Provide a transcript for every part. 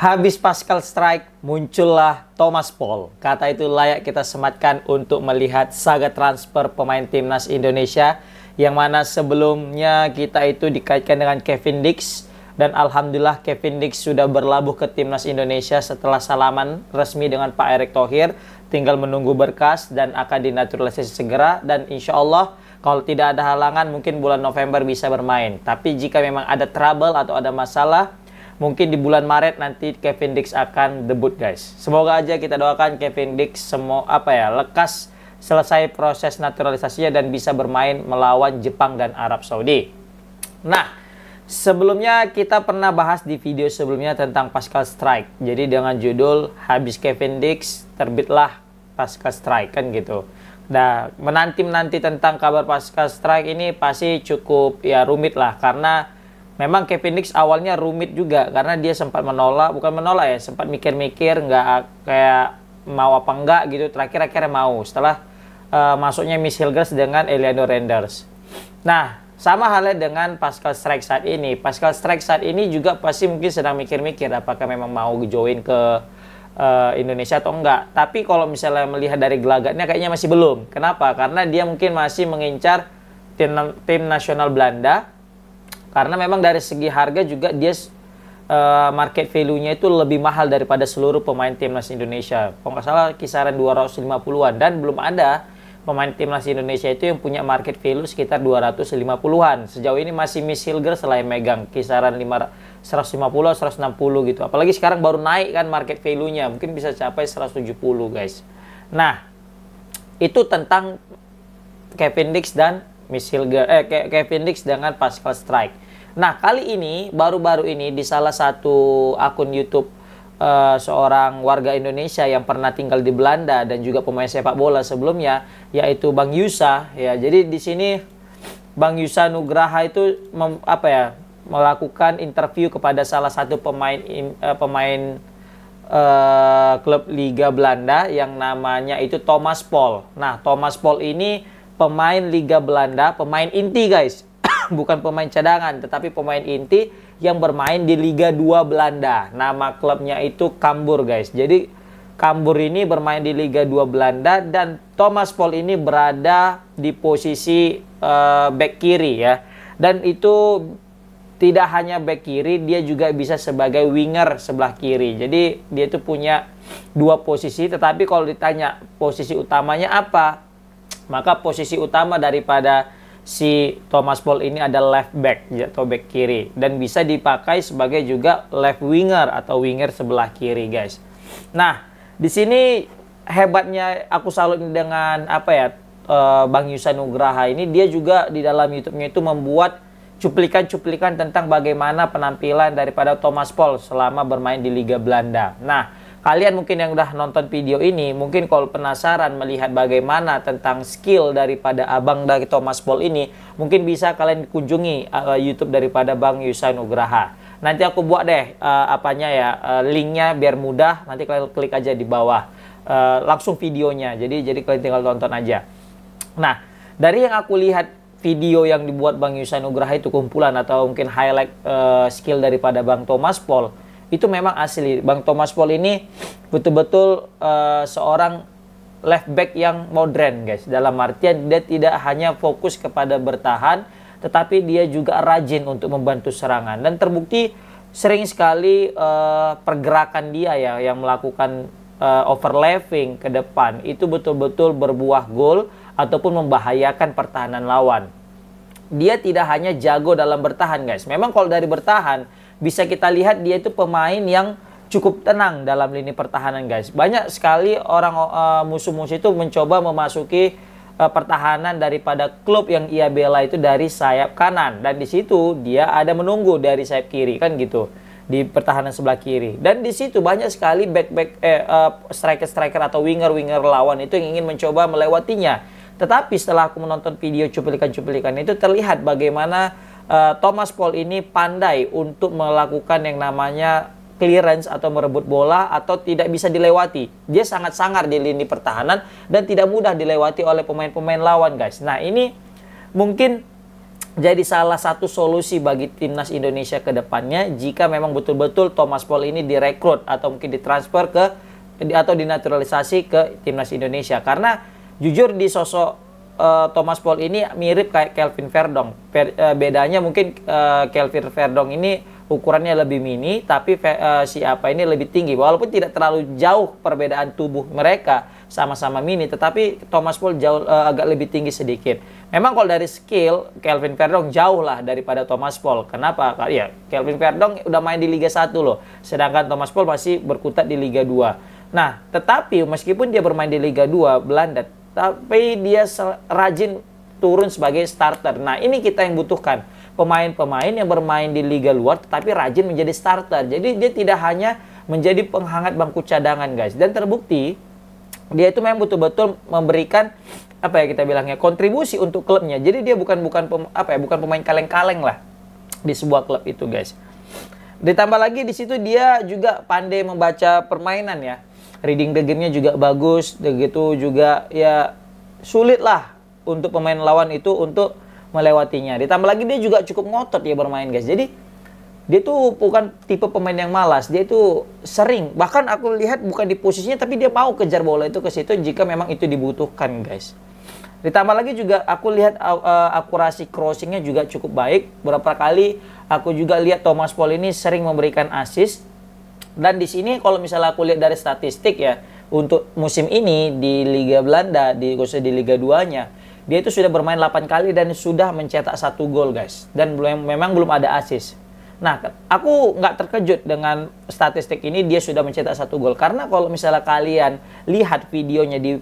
Habis Pascal Struijk, muncullah Thomas Paul. Kata itu layak kita sematkan untuk melihat saga transfer pemain timnas Indonesia, yang mana sebelumnya kita itu dikaitkan dengan Kevin Dix, dan alhamdulillah Kevin Dix sudah berlabuh ke timnas Indonesia setelah salaman resmi dengan Pak Erick Thohir. Tinggal menunggu berkas dan akan dinaturalisasi segera, dan insya Allah kalau tidak ada halangan mungkin bulan November bisa bermain. Tapi jika memang ada trouble atau ada masalah, mungkin di bulan Maret nanti Kevin Dix akan debut, guys. Semoga aja kita doakan Kevin Dix lekas selesai proses naturalisasinya dan bisa bermain melawan Jepang dan Arab Saudi. Nah, sebelumnya kita pernah bahas di video sebelumnya tentang Pascal Struijk. Jadi dengan judul habis Kevin Dix terbitlah Pascal Struijk, kan gitu. Nah, menanti tentang kabar Pascal Struijk ini pasti cukup ya rumit lah, karena memang Kevin Dix awalnya rumit juga, karena dia sempat sempat mikir-mikir nggak kayak mau apa enggak gitu. Terakhir akhirnya mau setelah masuknya Miss Hilgers dengan Eleanor Renders. Nah, sama halnya dengan Pascal Struijk saat ini. Pascal Struijk saat ini juga pasti mungkin sedang mikir-mikir apakah memang mau join ke Indonesia atau enggak. Tapi kalau misalnya melihat dari gelagatnya kayaknya masih belum. Kenapa? Karena dia mungkin masih mengincar tim nasional Belanda. Karena memang dari segi harga juga dia market value-nya itu lebih mahal daripada seluruh pemain timnas Indonesia. Kalau nggak salah kisaran 250-an, dan belum ada pemain timnas Indonesia itu yang punya market value sekitar 250-an. Sejauh ini masih Miss Hilgers lah yang megang kisaran 150-160 gitu. Apalagi sekarang baru naik kan market value-nya, mungkin bisa capai 170, guys. Nah, itu tentang Kevin Dix dan Kevin Dix dengan Pascal Struijk. Nah, kali ini baru-baru ini di salah satu akun YouTube seorang warga Indonesia yang pernah tinggal di Belanda dan juga pemain sepak bola sebelumnya, yaitu Bang Yusa ya. Jadi di sini Bang Yusa Nugraha itu melakukan interview kepada salah satu pemain klub Liga Belanda yang namanya itu Thomas Paul. Nah, Thomas Paul ini pemain Liga Belanda, pemain inti, guys. Bukan pemain cadangan, tetapi pemain inti yang bermain di Liga 2 Belanda. Nama klubnya itu Cambuur, guys. Jadi Cambuur ini bermain di Liga 2 Belanda, dan Thomas Paul ini berada di posisi back kiri ya. Dan itu tidak hanya back kiri, dia juga bisa sebagai winger sebelah kiri. Jadi dia itu punya dua posisi, tetapi kalau ditanya posisi utamanya apa, maka posisi utama daripada si Thomas Paul ini adalah left back atau back kiri, dan bisa dipakai sebagai juga left winger atau winger sebelah kiri, guys. Nah, di sini hebatnya aku salut dengan Bang Yusa Nugraha ini. Dia juga di dalam YouTube-nya itu membuat cuplikan-cuplikan tentang bagaimana penampilan daripada Thomas Paul selama bermain di Liga Belanda. Nah, kalian mungkin yang udah nonton video ini, mungkin kalau penasaran melihat bagaimana tentang skill daripada abang dari Thomas Paul ini, mungkin bisa kalian kunjungi YouTube daripada Bang Yusa Nugraha. Nanti aku buat deh linknya biar mudah. Nanti kalian klik aja di bawah langsung videonya. Jadi kalian tinggal tonton aja. Nah, dari yang aku lihat video yang dibuat Bang Yusa Nugraha itu, kumpulan atau mungkin highlight skill daripada Bang Thomas Paul, itu memang asli. Bang Thomas Paul ini betul-betul seorang left back yang modern, guys. Dalam artian dia tidak hanya fokus kepada bertahan, tetapi dia juga rajin untuk membantu serangan. Dan terbukti sering sekali pergerakan dia ya yang melakukan overlapping ke depan itu betul-betul berbuah gol ataupun membahayakan pertahanan lawan. Dia tidak hanya jago dalam bertahan, guys. Memang kalau dari bertahan bisa kita lihat dia itu pemain yang cukup tenang dalam lini pertahanan, guys. Banyak sekali orang musuh-musuh itu mencoba memasuki pertahanan daripada klub yang ia bela itu dari sayap kanan, dan di situ dia ada menunggu dari sayap kiri, kan gitu, di pertahanan sebelah kiri. Dan di situ banyak sekali striker-striker atau winger-winger lawan itu yang ingin mencoba melewatinya. Tetapi setelah aku menonton video cuplikan-cuplikan itu, terlihat bagaimana Thomas Paul ini pandai untuk melakukan yang namanya clearance atau merebut bola atau tidak bisa dilewati. Dia sangat sangar di lini pertahanan dan tidak mudah dilewati oleh pemain-pemain lawan, guys. Nah, ini mungkin jadi salah satu solusi bagi timnas Indonesia ke depannya jika memang betul-betul Thomas Paul ini direkrut atau mungkin ditransfer ke atau dinaturalisasi ke timnas Indonesia. Karena jujur di sosok Thomas Paul ini mirip kayak Kelvin Verdong. Bedanya mungkin Kelvin Verdong ini ukurannya lebih mini, tapi siapa ini lebih tinggi. Walaupun tidak terlalu jauh perbedaan tubuh mereka, sama-sama mini, tetapi Thomas Paul jauh agak lebih tinggi sedikit. Memang kalau dari skill, Kelvin Verdong jauh lah daripada Thomas Paul. Kenapa? Ya, Kelvin Verdong udah main di Liga 1 loh, sedangkan Thomas Paul masih berkutat di Liga 2. Nah, tetapi meskipun dia bermain di Liga 2 Belanda, tapi dia rajin turun sebagai starter. Nah, ini kita yang butuhkan. Pemain-pemain yang bermain di liga luar tetapi rajin menjadi starter. Jadi dia tidak hanya menjadi penghangat bangku cadangan, guys. Dan terbukti dia itu memang betul-betul memberikan apa ya kita bilangnya kontribusi untuk klubnya. Jadi dia bukan pemain kaleng-kaleng lah di sebuah klub itu, guys. Ditambah lagi di situ dia juga pandai membaca permainan ya. Reading the game-nya juga bagus, begitu juga ya sulit lah untuk pemain lawan itu untuk melewatinya. Ditambah lagi dia juga cukup ngotot ya bermain, guys. Jadi dia tuh bukan tipe pemain yang malas. Dia itu sering, bahkan aku lihat bukan di posisinya, tapi dia mau kejar bola itu ke situ jika memang itu dibutuhkan, guys. Ditambah lagi juga aku lihat akurasi crossingnya juga cukup baik. Beberapa kali aku juga lihat Thomas Paul ini sering memberikan assist. Dan di sini kalau misalnya aku lihat dari statistik ya, untuk musim ini di Liga Belanda, khususnya di Liga 2-nya, dia itu sudah bermain 8 kali dan sudah mencetak 1 gol, guys. Dan memang belum ada assist. Nah, aku nggak terkejut dengan statistik ini dia sudah mencetak 1 gol. Karena kalau misalnya kalian lihat videonya di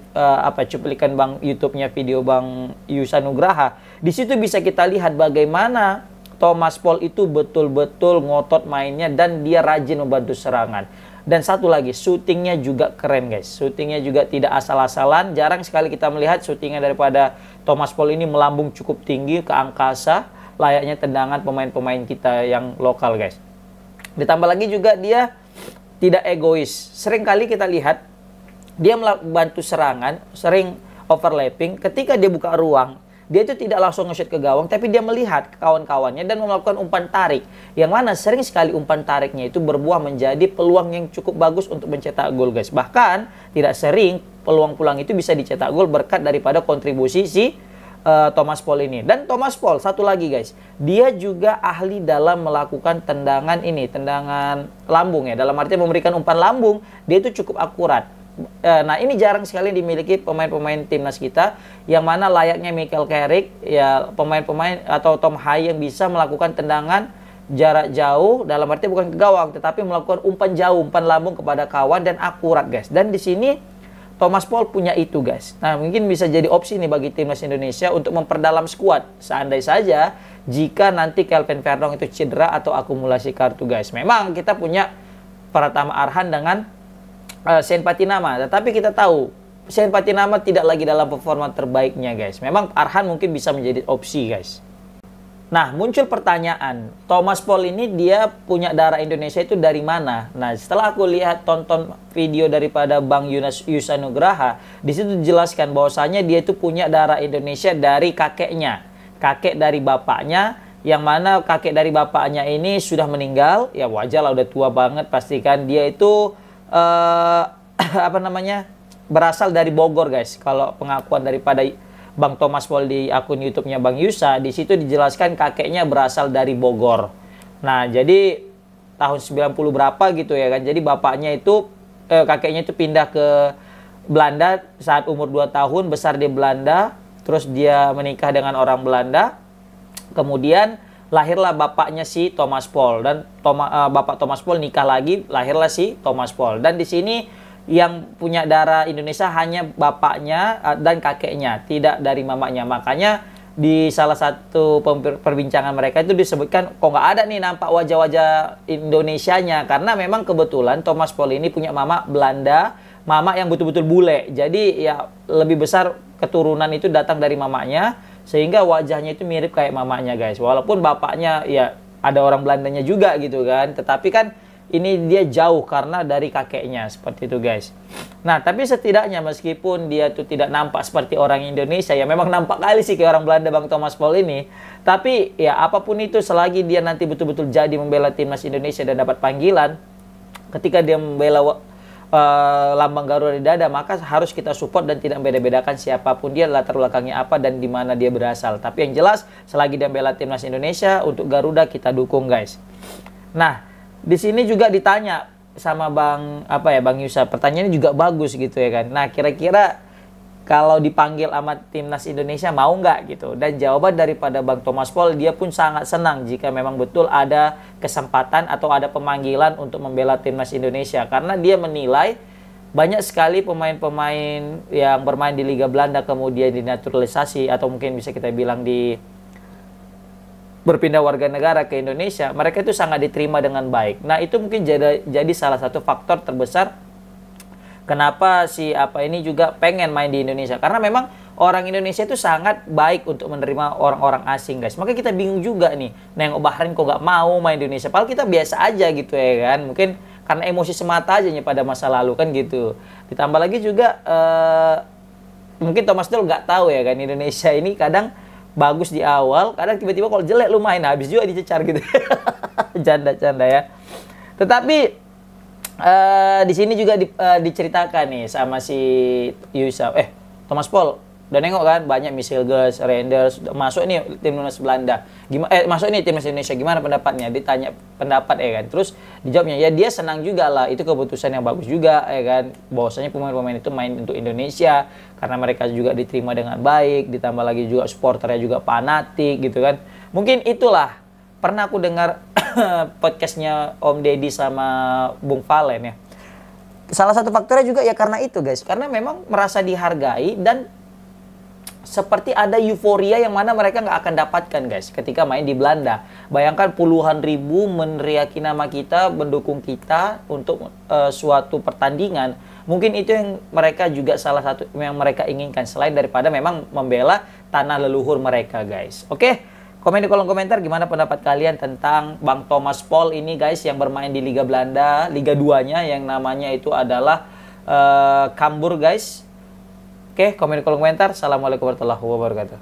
cuplikan YouTube-nya video Bang Yusa Nugraha, di situ bisa kita lihat bagaimana Thomas Paul itu betul-betul ngotot mainnya dan dia rajin membantu serangan. Dan satu lagi, syutingnya juga keren, guys. Syutingnya juga tidak asal-asalan. Jarang sekali kita melihat syutingnya daripada Thomas Paul ini melambung cukup tinggi ke angkasa, layaknya tendangan pemain-pemain kita yang lokal, guys. Ditambah lagi juga dia tidak egois. Sering kali kita lihat dia membantu serangan, sering overlapping. Ketika dia buka ruang, dia itu tidak langsung nge-shoot ke gawang, tapi dia melihat kawan-kawannya dan melakukan umpan tarik. Yang mana sering sekali umpan tariknya itu berbuah menjadi peluang yang cukup bagus untuk mencetak gol, guys. Bahkan tidak sering peluang-peluang itu bisa dicetak gol berkat daripada kontribusi si Thomas Paul ini. Dan Thomas Paul, satu lagi, guys. Dia juga ahli dalam melakukan tendangan lambung ya. Dalam arti memberikan umpan lambung, dia itu cukup akurat. Nah, ini jarang sekali dimiliki pemain-pemain timnas kita, yang mana layaknya Michael Carrick ya, pemain-pemain atau Tom Hay yang bisa melakukan tendangan jarak jauh, dalam arti bukan ke gawang tetapi melakukan umpan jauh, umpan lambung kepada kawan dan akurat, guys. Dan di sini Thomas Paul punya itu, guys. Nah, mungkin bisa jadi opsi nih bagi timnas Indonesia untuk memperdalam skuad. Seandainya saja jika nanti Kelvin Verdong itu cedera atau akumulasi kartu, guys. Memang kita punya Pratama Arhan dengan Sean Patinama, tetapi kita tahu Sean Patinama tidak lagi dalam performa terbaiknya, guys. Memang Arhan mungkin bisa menjadi opsi, guys. Nah, muncul pertanyaan, Thomas Paul ini dia punya darah Indonesia itu dari mana? Nah, setelah aku lihat tonton video daripada Bang Yusa Nugraha, di situ dijelaskan bahwasanya dia itu punya darah Indonesia dari kakeknya, kakek dari bapaknya, yang mana kakek dari bapaknya ini sudah meninggal. Ya wajar lah, udah tua banget, pastikan dia itu berasal dari Bogor, guys. Kalau pengakuan daripada Bang Thomas Paul di akun YouTube-nya Bang Yusa, di situ dijelaskan kakeknya berasal dari Bogor. Nah, jadi tahun 90 berapa gitu ya kan. Jadi bapaknya itu kakeknya itu pindah ke Belanda saat umur 2 tahun, besar di Belanda, terus dia menikah dengan orang Belanda. Kemudian lahirlah bapaknya si Thomas Paul, dan bapak Thomas Paul nikah lagi, lahirlah si Thomas Paul. Dan di sini yang punya darah Indonesia hanya bapaknya dan kakeknya, tidak dari mamanya. Makanya di salah satu perbincangan mereka itu disebutkan kok nggak ada nih nampak wajah-wajah Indonesianya, karena memang kebetulan Thomas Paul ini punya mama Belanda, mama yang betul-betul bule. Jadi ya lebih besar keturunan itu datang dari mamanya, sehingga wajahnya itu mirip kayak mamanya, guys. Walaupun bapaknya ya ada orang Belandanya juga gitu kan, tetapi kan ini dia jauh karena dari kakeknya, seperti itu guys. Nah, tapi setidaknya meskipun dia tuh tidak nampak seperti orang Indonesia, ya memang nampak kali sih kayak orang Belanda Bang Thomas Paul ini. Tapi ya apapun itu, selagi dia nanti betul-betul jadi membela timnas Indonesia dan dapat panggilan, ketika dia membela lambang Garuda di dada, maka harus kita support dan tidak beda-bedakan siapapun dia, latar belakangnya apa dan di mana dia berasal. Tapi yang jelas selagi dia bela timnas Indonesia untuk Garuda, kita dukung guys. Nah, di sini juga ditanya sama Bang Bang Yusa, pertanyaannya juga bagus gitu ya kan. Nah, kira-kira kalau dipanggil sama timnas Indonesia mau nggak gitu? Dan jawaban daripada Bang Thomas Paul, dia pun sangat senang jika memang betul ada kesempatan atau ada pemanggilan untuk membela timnas Indonesia, karena dia menilai banyak sekali pemain-pemain yang bermain di Liga Belanda kemudian dinaturalisasi atau mungkin bisa kita bilang berpindah warga negara ke Indonesia, mereka itu sangat diterima dengan baik. Nah, itu mungkin jadi salah satu faktor terbesar kenapa si ini juga pengen main di Indonesia. Karena memang orang Indonesia itu sangat baik untuk menerima orang-orang asing guys. Makanya kita bingung juga nih, nengok Bahrain kok gak mau main di Indonesia, padahal kita biasa aja gitu ya kan. Mungkin karena emosi semata aja pada masa lalu kan gitu. Ditambah lagi juga mungkin Thomas Doll gak tahu ya kan, Indonesia ini kadang bagus di awal, kadang tiba-tiba kalau jelek lu main, habis juga dicecar gitu. Canda-canda ya. Tetapi di sini juga diceritakan nih sama si Yusa, Thomas Paul udah nengok kan banyak Michel Gers, Reinders masuk nih timnas Belanda, masuk nih timnas Indonesia, gimana pendapatnya? Ditanya pendapat ya kan, terus dijawabnya ya dia senang juga lah, itu keputusan yang bagus juga ya kan, bahwasanya pemain-pemain itu main untuk Indonesia karena mereka juga diterima dengan baik, ditambah lagi juga supporternya juga fanatik gitu kan. Mungkin itulah, pernah aku dengar podcastnya Om Deddy sama Bung Valen ya, salah satu faktornya juga ya karena itu guys, karena memang merasa dihargai dan seperti ada euforia yang mana mereka nggak akan dapatkan guys ketika main di Belanda. Bayangkan puluhan ribu meneriaki nama kita, mendukung kita untuk suatu pertandingan. Mungkin itu yang mereka juga salah satu yang mereka inginkan, selain daripada memang membela tanah leluhur mereka guys. Oke, komen di kolom komentar gimana pendapat kalian tentang Bang Thomas Paul ini guys, yang bermain di Liga Belanda, Liga 2-nya yang namanya itu adalah Cambuur guys. Oke, komen di kolom komentar. Assalamualaikum warahmatullahi wabarakatuh.